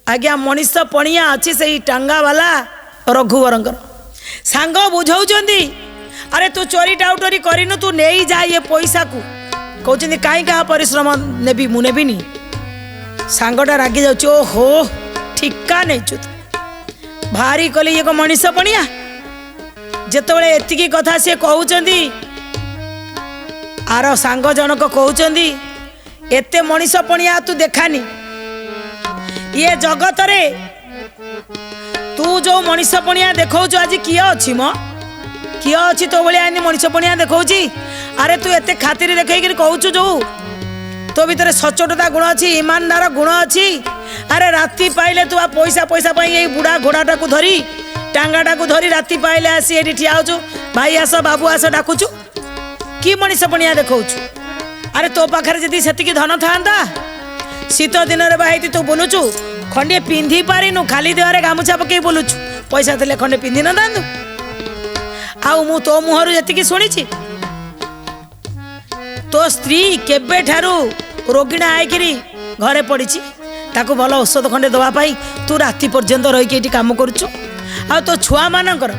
आज्ञा मनीष पणिया अच्छी से टांगा वाला रघुवरंकर सांग बुझाऊँच अरे तू चोरी टाउटरी करनु तू नहीं जा ये पैसा को कहते कहीं क्या परिश्रम नेबी मु नेबिनी सांगटा रागी जाऊँ ओहो ठिका नहीं भारी कले ये मनीष पणिया जितेबाला एतिकी कथा सी कहते आर सांग जनक कहते एते मनीष पणिया तू देखानी ये जगत रे तू जो मनीष पणिया देखौ आज किए अच्छी मो किए अच्छी तो भाई मनीष पणिया देखौ अरे तू एते खातिर देखी कहूँ जो तो भीतर सचोटता गुण अच्छी ईमानदार गुण अच्छी अरे राति पाइले तू पैसा पैसा ये बुढ़ा घोड़ाटा को धरी टांगाटा को धरी राति पाइले आसी ये ठिया हो भाई आस बाबू आस डाकुचु कि मनीष पणिया देखौ अरे तो पाखे जदि सेतिकी धन था शीत दिन में बाहर तू बुलुचु खंडे पिंधि पारिनु खाली देहरे गामुछा पकई बुलुचु पैसा थे खंडे पिंधि न था आउ मु तो मुहर जी शुणी तो स्त्री केबे ठारू रोगिणा आईकरी घरे पड़ी ताकू भल औषध खंडे दवापाई तू राति पर्यंत रही काम करुचु आ तो छुआ मानकर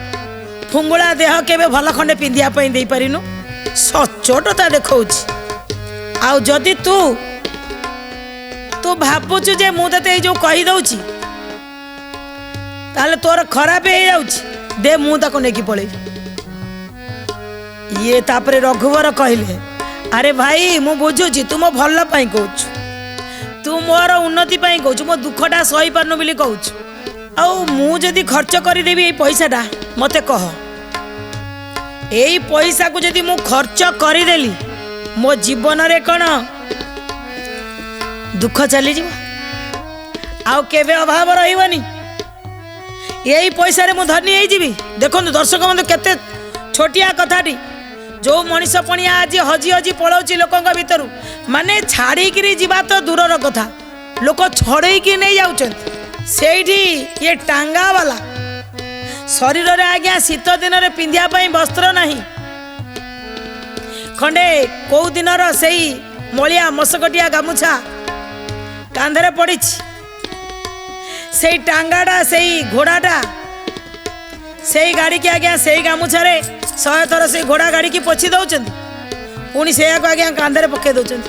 फुंगुला देह केबे भल खंडे पिंधिया दे पारिनु सचोटता देखौ आउ जदि तू तू भावुचु जे मु ते जो कही दउची ताले तोर खराब हो जाउची दे मु ताको नेकी पळे ये तापरे रघुवर कहले अरे भाई मु बुझुची तू मो भल पाई कहूछु तू मोर उन्नति पाई कहूछु मो दुखटा सही पारनु बिली कहूछु आ मु जदि खर्च कर देबी ए पैसाटा मते कह एई पैसा को जदि मु खर्च कर देली मो जीवन रे कोन दुख चली आउ केबे अभाव रहिबनी यही पैसा रे मु धनी हो जीवी देखो दर्शक बंधु केते छोटिया कथाटी जो मनीष पणिया आज हजी हजी पलाउची लोकंक भितर माने छाड़ीकी जीवा तो दूरर कथा लोक छड़ेकी नहीं जाउछंती सेठी ये टांगा वाला शरीर रे आज्ञा शीत दिन रे पिंधिया पई वस्त्र नहीं खंडे कौ दिनर सेई मलिया मसकटिया गामुछा कांधरे पड़ी से टांगाटा से घोड़ाटा से गाड़ी की आज्ञा से गामुछारे 100 थर से घोड़ा गाड़ी की पोछि दौरान पुणी से आज्ञा कांधरे पकई दौरान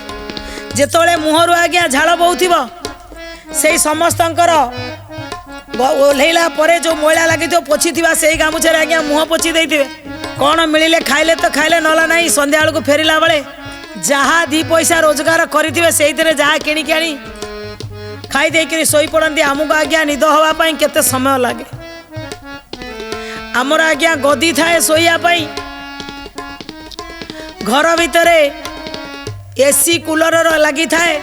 जिते मुहर आज्ञा झाड़ बहुव से समस्त ओह्लैला जो मैला लगी पोछि से गामुछारे आज्ञा मुह पोछि देते कौन मिले खाइले तो खाइले नला ना संध्या बेलू फेरला बेले जहाँ 2 पैसा रोजगार करेंगे से जहाँ किणिकी आनी खाई देकर शोई पड़ती आमको आज्ञा निद हाँपाई केते समय लगे आमर आज्ञा गदी थाए शोयापाई घर भितर एसी कूलर लगी थाए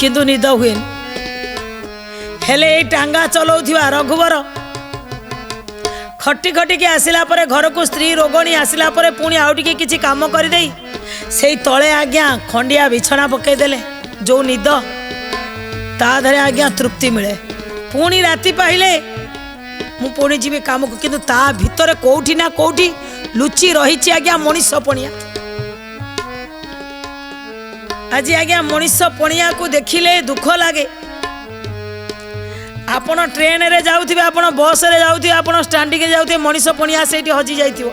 किंतु निद हुए हेले टांगा चलाउथिबा रघुवर खटी खटिकी आसिला परे घर को स्त्री रोगणी आसिला परे पुणी आउ टिके किछि काम कर देई सेई तळे आज्ञा खंडिया बिछना पकई देले जो निद ता धरे आज्ञा तृप्ति मिले पुणी राति पाइले मु पुणी जीवी काम को किंतु ता भितर कोठी ना कोठी लुचि रही आज्ञा मनीष पणिया आज आज्ञा मनीष पणिया को देखिले दुख लगे आपण ट्रेन रे जाउथिबे आपण बस रे जाउथिबे आपण स्टैंडिंग रे जाउथिबे मनीष पणिया सेठी हजी जाइथिबो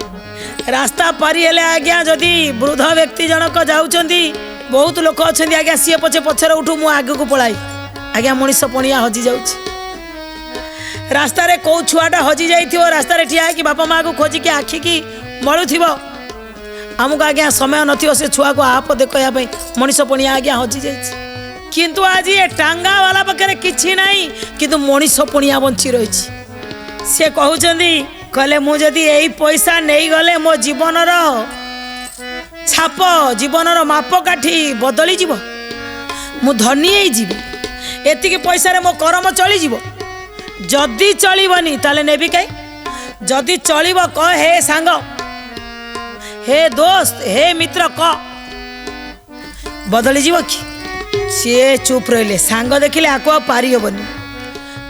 रास्ता पारी हेले आज्ञा जदि वृद्ध व्यक्ति जनक जाउचंदी बहुत लोक अछंदी आज्ञा सी पछे पछरे उठू मु आगे को पळाई आज्ञा मनीष पणिया हजी जाउछि रास्ता रे को छुआटा हजी जाइथिबो रास्ता रे ठिया कि बापा माँ को खोजी कि आखि की मळुथिबो आमको आज्ञा समय नथिबो से छुआ को आप देखया पई मनीष पणिया आज्ञा हजी जाइछि किंतु आज ये टांगा वाला पाखे किछि नहीं किंतु मनीष पणिया बंची रही सी कहते कहले मु जदि यही पैसा नहीं गले मो जीवनर छाप जीवनर मापकाठी बदली जीव मु धनी हो जीवी एतिकी पैसा रे मो कर्म चली जीव जदि चलबनी ताले नेबी कहीं जदि चलिब कह हे सांग हे दोस्त हे मित्र कह बदली जीव कि सी चुप रहिले सांग देखिले आको पारी हेबनी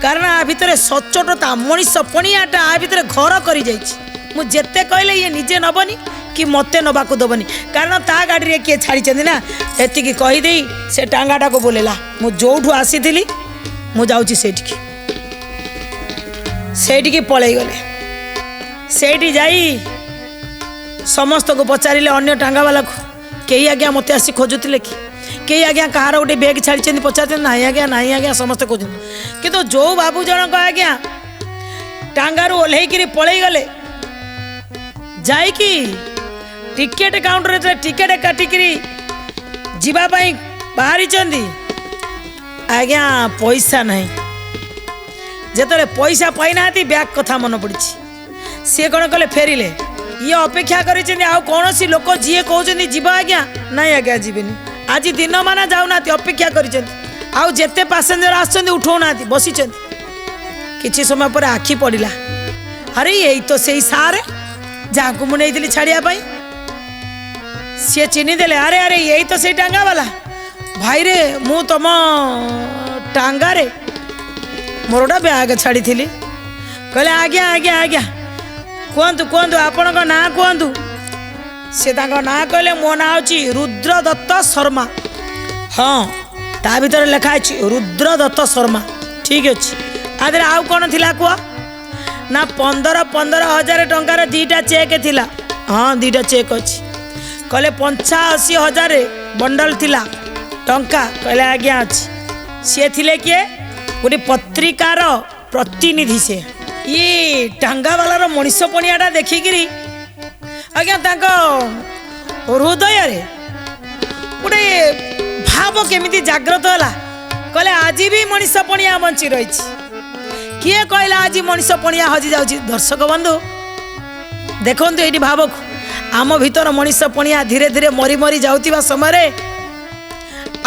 कारण आ भितर सचोटता मनीष पणियाटा आ भितर घर करी जाइछि मु जेते कहले ये निजे नबनी कि मते नबाकू दबनी कारण ता गाड़ी रे किए छाड़ी ना एतिकी कही दे से टांगाटा को बोलेला मु जोठू आसीथिली ମୁଁ ଯାଉଛି ସେଇଠିକି ପଳେଇ ଗଲେ। ସେଇଠି ଯାଇ ସମସ୍ତଙ୍କୁ ପଚାରିଲେ ଅନ୍ୟ ଟାଙ୍ଗାବାଲାକୁ, କେହି ଆଜ୍ଞା ମୋତେ ଆସି ଖୋଜୁଥିଲେ କି? କେହି ଆଜ୍ଞା କାହାର ଗୋଟେ ବ୍ୟାଗ୍ ଛାଡ଼ିଛନ୍ତି ପଚାରୁଛନ୍ତି? ନାହିଁ ଆଜ୍ଞା ସମସ୍ତେ ଖୋଜୁଛନ୍ତି। କିନ୍ତୁ ଯେଉଁ ବାବୁ ଜଣକ ଆଜ୍ଞା ଟାଙ୍ଗାରୁ ଓହ୍ଲେଇକିରି ପଳେଇ ଗଲେ, ଯାଇକି ଟିକେଟ କାଉଣ୍ଟରରେ ଟିକେଟ କାଟିକିରି ଯିବା ପାଇଁ ବାହାରିଛନ୍ତି, ଆଜ୍ଞା ପଇସା ନାହିଁ। ଯେତେବେଳେ ପଇସା ପାଇନାହାନ୍ତି ବ୍ୟାଗ୍ କଥା ମନେ ପଡ଼ିଛି। ସିଏ କ'ଣ କଲେ, ଫେରିଲେ। ଇଏ ଅପେକ୍ଷା କରିଛନ୍ତି ଆଉ କୌଣସି ଲୋକ ଯିଏ କହୁଛନ୍ତି ଯିବା ଆଜ୍ଞା, ନାଇଁ ଆଜ୍ଞା ଯିବେନି। ଆଜି ଦିନମାନ ଯାଉନାହାନ୍ତି, ଅପେକ୍ଷା କରିଛନ୍ତି। ଆଉ ଯେତେ ପାସେଞ୍ଜର ଆସୁଛନ୍ତି ଉଠାଉନାହାନ୍ତି, ବସିଛନ୍ତି। କିଛି ସମୟ ପରେ ଆଖି ପଡ଼ିଲା, ଆରେ ଏଇ ତ ସେଇ ସାରେ ଯାହାକୁ ମୁଁ ନେଇଥିଲି ଛାଡ଼ିବା ପାଇଁ। ସିଏ ଚିହ୍ନିଦେଲେ, ଆରେ ଏଇ ତ ସେଇ ଟାଙ୍ଗାବାଲା। ଭାଇରେ ମୁଁ ତମ ଟାଙ୍ଗାରେ ମୋର ଗୋଟେ ବ୍ୟାଗ ଛାଡ଼ିଥିଲି। କହିଲେ ଆଜ୍ଞା କୁହନ୍ତୁ ଆପଣଙ୍କ ନାଁ କୁହନ୍ତୁ। ସେ ତାଙ୍କ ନାଁ କହିଲେ, ମୋ ନାଁ ହେଉଛି ରୁଦ୍ରଦତ୍ତ ଶର୍ମା। ହଁ, ତା ଭିତରେ ଲେଖା ଅଛି ରୁଦ୍ରଦତ୍ତ ଶର୍ମା। ଠିକ୍ ଅଛି। ତା ଦେହରେ ଆଉ କ'ଣ ଥିଲା କୁହ? ନା 15,000 ଟଙ୍କାର 2ଟା ଚେକ୍ ଥିଲା। ହଁ, 2ଟା ଚେକ୍ ଅଛି। କହିଲେ 85,000 ବଣ୍ଡଲ ଥିଲା ଟଙ୍କା। କହିଲେ ଆଜ୍ଞା ଅଛି। ସିଏ ଥିଲେ କିଏ? ଗୋଟେ ପତ୍ରିକାର ପ୍ରତିନିଧି। ସେ ଇଏ ଟାଙ୍ଗାବାଲାର ମଣିଷ ପଣିଆଟା ଦେଖିକିରି ଆଜ୍ଞା ତାଙ୍କ ହୃଦୟରେ ଗୋଟେ ଭାବ କେମିତି ଜାଗ୍ରତ ହେଲା। କହିଲେ ଆଜି ବି ମଣିଷ ପଣିଆ ବଞ୍ଚି ରହିଛି। କିଏ କହିଲା ଆଜି ମଣିଷ ପଣିଆ ହଜି ଯାଉଛି? ଦର୍ଶକ ବନ୍ଧୁ ଦେଖନ୍ତୁ ଏଇଠି ଭାବକୁ। ଆମ ଭିତର ମଣିଷ ପଣିଆ ଧୀରେ ଧୀରେ ମରି ମରି ଯାଉଥିବା ସମୟରେ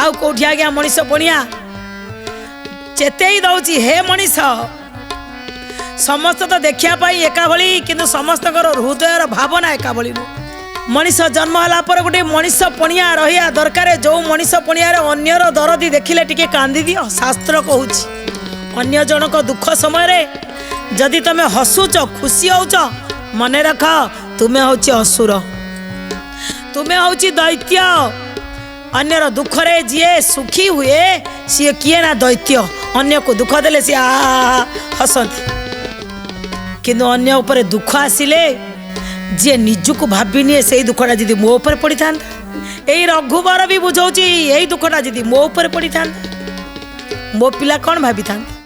ଆଉ କୋଉଠି ଆଜ୍ଞା ମଣିଷ ପଣିଆ ଚେତେଇ ଦଉଛି, ହେ ମଣିଷ, ସମସ୍ତେ ତ ଦେଖିବା ପାଇଁ ଏକା ଭଳି, କିନ୍ତୁ ସମସ୍ତଙ୍କର ହୃଦୟର ଭାବନା ଏକା ଭଳି ନୁହଁ। ମଣିଷ ଜନ୍ମ ହେଲା ପରେ ଗୋଟେ ମଣିଷ ପଣିଆ ରହିବା ଦରକାର। ଯେଉଁ ମଣିଷ ପଣିଆରେ ଅନ୍ୟର ଦରଦି ଦେଖିଲେ ଟିକେ କାନ୍ଦିଦିଅ। ଶାସ୍ତ୍ର କହୁଛି, ଅନ୍ୟ ଜଣକ ଦୁଃଖ ସମୟରେ ଯଦି ତମେ ହସୁଛ, ଖୁସି ହଉଛ, ମନେ ରଖ ତୁମେ ହଉଛି ଅସୁର, ତୁମେ ହଉଛି ଦୈତ୍ୟ। ଅନ୍ୟର ଦୁଃଖରେ ଯିଏ ସୁଖୀ ହୁଏ ସିଏ କିଏ? ନା ଦୈତ୍ୟ। ଅନ୍ୟକୁ ଦୁଃଖ ଦେଲେ ସିଏ ହସନ୍ତି, କିନ୍ତୁ ଅନ୍ୟ ଉପରେ ଦୁଃଖ ଆସିଲେ ଯିଏ ନିଜକୁ ଭାବିନିଏ ସେଇ ଦୁଃଖଟା ଯଦି ମୋ ଉପରେ ପଡ଼ିଥାନ୍ତା, ଏଇ ରଘୁବର ବି ବୁଝଉଛି, ଏଇ ଦୁଃଖଟା ଯଦି ମୋ ଉପରେ ପଡ଼ିଥାନ୍ତା ମୋ ପିଲା କ'ଣ ଭାବିଥାନ୍ତା?